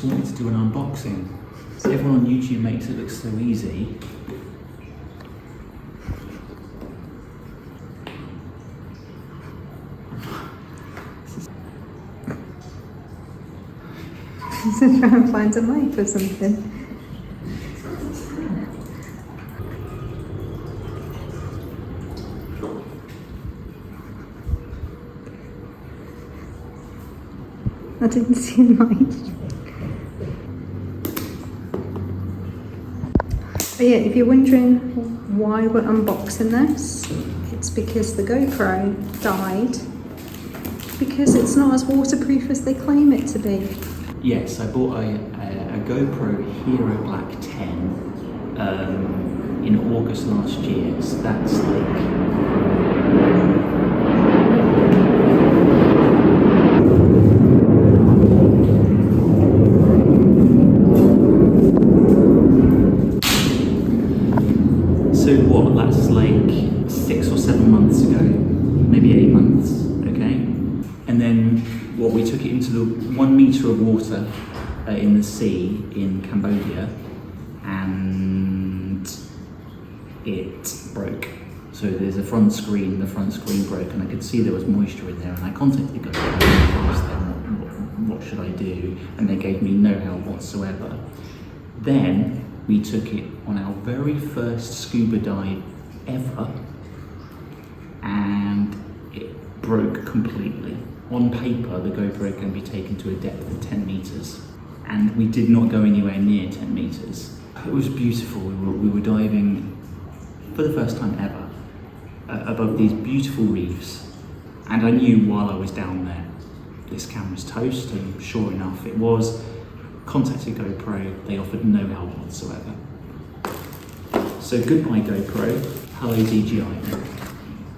wanted to do an unboxing. So everyone on YouTube makes it look so easy. To try and find a knife or something. I didn't see a knife. But yeah, if you're wondering why we're unboxing this, it's because the GoPro died because it's not as waterproof as they claim it to be. Yes, I bought a GoPro Hero Black 10 in August last year, so that's like... So what, that's like 6 or 7 months ago, maybe 8 months, okay? And then what, we took it into the 1 metre of water in the sea in Cambodia, and it broke. So there's a front screen, the front screen broke, and I could see there was moisture in there, and I contacted the guy and asked them what should I do, and they gave me no help whatsoever. Then we took it on our very first scuba dive ever, and it broke completely. On paper, the GoPro can be taken to a depth of 10 metres, and we did not go anywhere near 10 metres. It was beautiful. We were diving for the first time ever above these beautiful reefs, and I knew while I was down there, this camera's toast, and sure enough it was. Contacted GoPro, they offered no help whatsoever. So goodbye GoPro, hello DJI.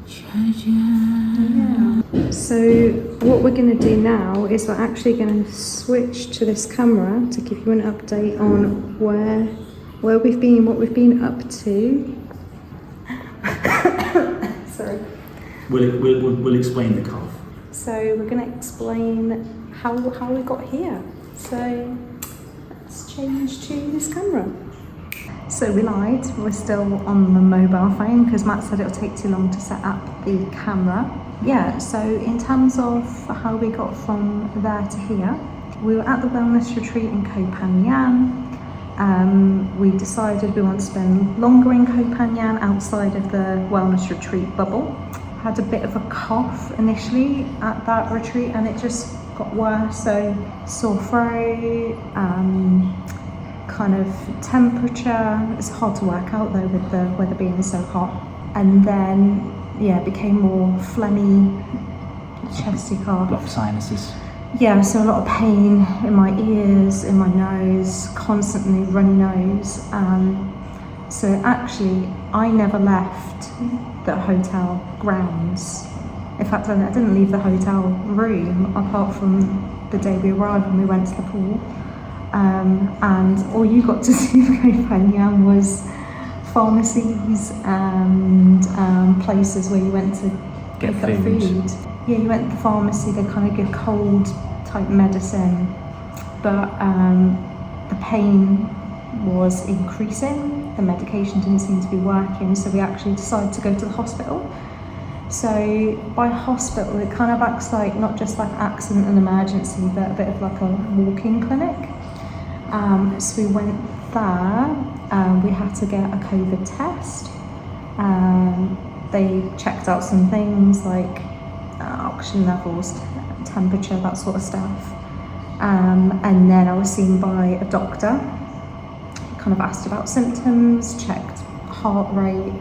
Yeah. So what we're going to do now is we're actually going to switch to this camera to give you an update on where we've been, what we've been up to. Sorry. We'll explain the cough. So we're going to explain how we got here. So let's change to this camera. So we lied, we're still on the mobile phone because Matt said it'll take too long to set up the camera. Yeah, so in terms of how we got from there to here, we were at the wellness retreat in Koh Phangan. We decided we want to spend longer in Koh Phangan outside of the wellness retreat bubble. Had a bit of a cough initially at that retreat and it just got worse, so sore throat, kind of temperature. It's hard to work out though with the weather being so hot. And then, yeah, it became more phlegmy, chesty cough. A lot of sinuses. Yeah, so a lot of pain in my ears, in my nose, constantly runny nose. So actually, I never left the hotel grounds. In fact, I didn't leave the hotel room apart from the day we arrived when we went to the pool. And all you got to see in Koh Phangan was pharmacies and places where you went to get pick up food. Yeah, you went to the pharmacy, they kind of give cold type medicine, but the pain was increasing, the medication didn't seem to be working, so we actually decided to go to the hospital. So by hospital, it kind of acts like not just like accident and emergency, but a bit of like a walk-in clinic. So we went there, we had to get a COVID test. They checked out some things like oxygen levels, temperature, that sort of stuff. And then I was seen by a doctor. He kind of asked about symptoms, checked heart rate,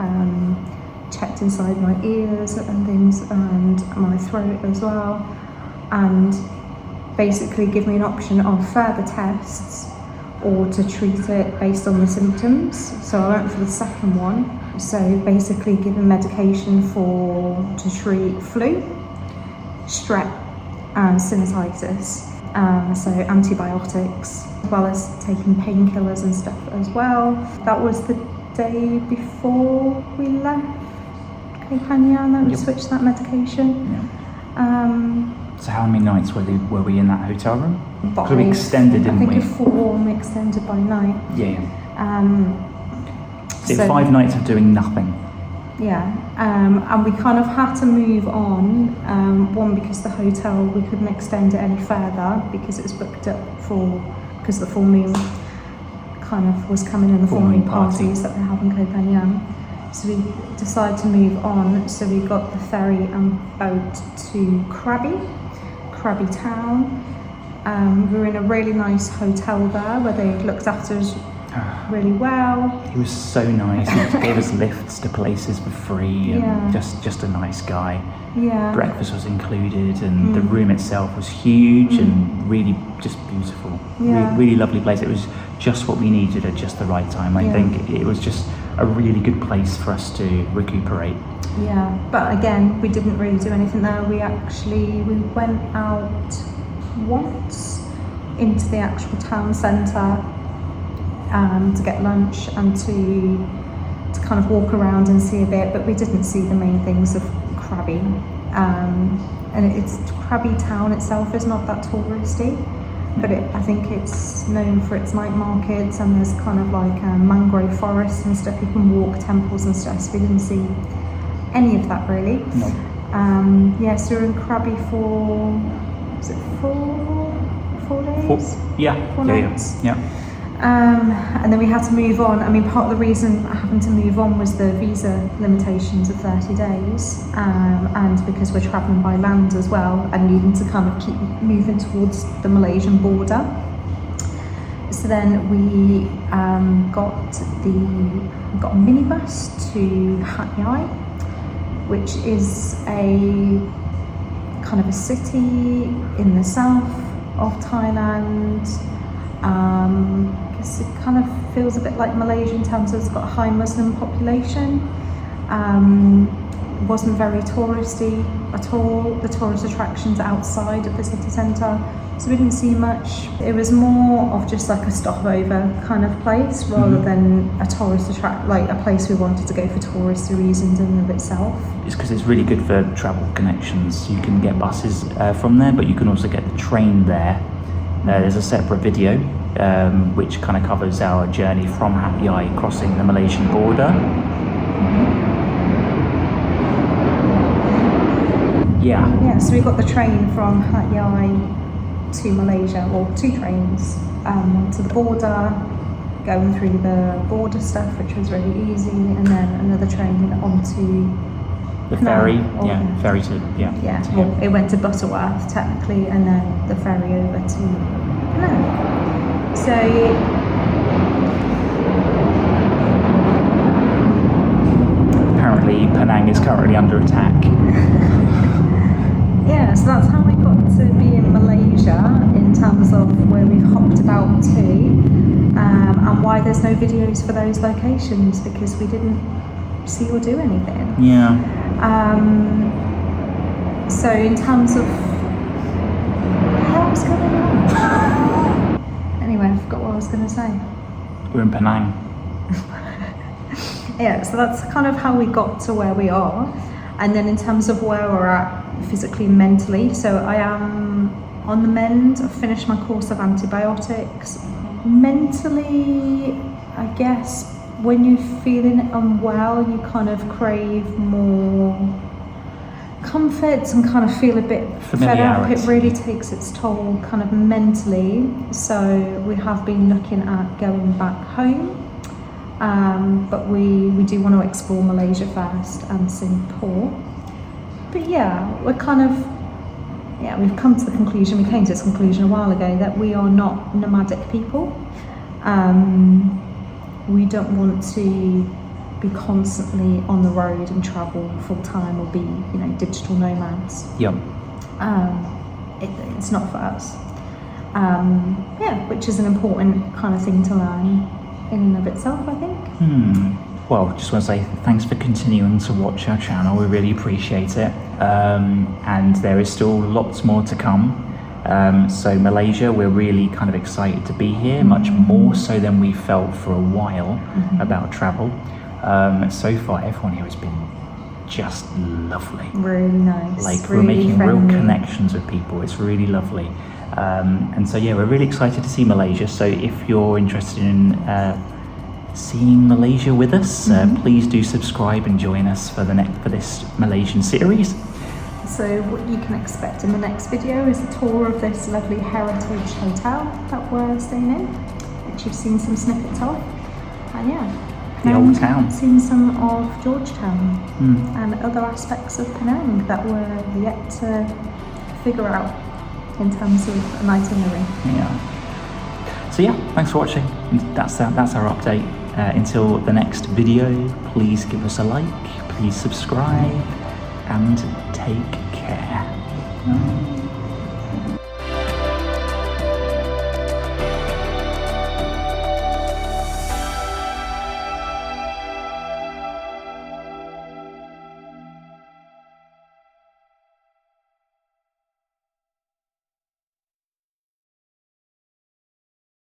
checked inside my ears and things, and my throat as well, and basically give me an option of further tests or to treat it based on the symptoms. So I went for the second one. So basically giving medication to treat flu, strep and sinusitis. So antibiotics, as well as taking painkillers and stuff as well. That was the day before we left Koh Phangan that we switched that medication. So how many nights were we in that hotel room? So we extended, didn't I think we? a 4 and we extended by night. Yeah. So 5 nights of doing nothing. Yeah, and we kind of had to move on. One, because the hotel, we couldn't extend it any further because it was booked up because the full moon kind of was coming in, the full moon parties that they have in Koh Phangan. So we decided to move on. So we got the ferry and boat to Krabi town. We were in a really nice hotel there where they looked after us really well. He was so nice. He gave us lifts to places for free, and just a nice guy. Yeah. Breakfast was included, and the room itself was huge and really just beautiful. Yeah. Really lovely place. It was just what we needed at just the right time. I think it was just a really good place for us to recuperate. Yeah, but again, we didn't really do anything there. We went out once into the actual town centre to get lunch and to kind of walk around and see a bit, but we didn't see the main things of Krabi. And it's Krabi town itself is not that touristy, but I think it's known for its night markets, and there's kind of like mangrove forests and stuff. You can walk, temples and stuff, so we didn't see any of that really. No. So we were in Krabi for, was it 4 days? 4 nights. Yeah. And then we had to move on. I mean, part of the reason I happened to move on was the visa limitations of 30 days, and because we're travelling by land as well and needing to kind of keep moving towards the Malaysian border. So then we got a minibus to Hat Yai, which is a kind of a city in the south of Thailand. I guess it kind of feels a bit like Malaysia in terms of it's got a high Muslim population. Wasn't very touristy at all. The tourist attractions outside of the city centre, so we didn't see much. It was more of just like a stopover kind of place rather than a tourist like a place we wanted to go for touristy reasons in and of itself. It's because it's really good for travel connections. You can get buses from there, but you can also get the train there. There's a separate video which kind of covers our journey from Hat Yai crossing the Malaysian border. Yeah, so we got the train from Hat Yai to Malaysia, or 2 trains, to the border, going through the border stuff, which was really easy, and then another train onto the ferry. Ferry to well, it went to Butterworth technically, and then the ferry over to Penang. So apparently Penang is currently under attack. So that's how we got to be in Malaysia in terms of where we've hopped about to, and why there's no videos for those locations, because we didn't see or do anything. So in terms of what the hell's going on? Anyway, I forgot what I was going to say. We're in Penang. So that's kind of how we got to where we are. And then in terms of where we're at physically and mentally, so I am on the mend. I've finished my course of antibiotics. Mentally, I guess when you're feeling unwell, you kind of crave more comforts and kind of feel a bit fed up. It really takes its toll kind of mentally. So we have been looking at going back home, but we do want to explore Malaysia first and Singapore. But we're kind of we've come to the conclusion, we came to this conclusion a while ago, that we are not nomadic people. We don't want to be constantly on the road and travel full time or be, digital nomads. It's not for us. Which is an important kind of thing to learn in and of itself, I think. Well, just want to say thanks for continuing to watch our channel. We really appreciate it. And there is still lots more to come. So Malaysia, we're really kind of excited to be here, much more so than we felt for a while about travel. So far, everyone here has been just lovely. Really nice. Like really we're making friendly. real connections with people. It's really lovely. And so yeah, we're really excited to see Malaysia. So if you're interested in seeing Malaysia with us, please do subscribe and join us for this Malaysian series. So what you can expect in the next video is a tour of this lovely heritage hotel that we're staying in, which you've seen some snippets of. And yeah, The old town. Seen some of Georgetown and other aspects of Penang that we're yet to figure out in terms of an itinerary. Yeah. So yeah, thanks for watching. That's our update. Until the next video, please give us a like, please subscribe, and take care.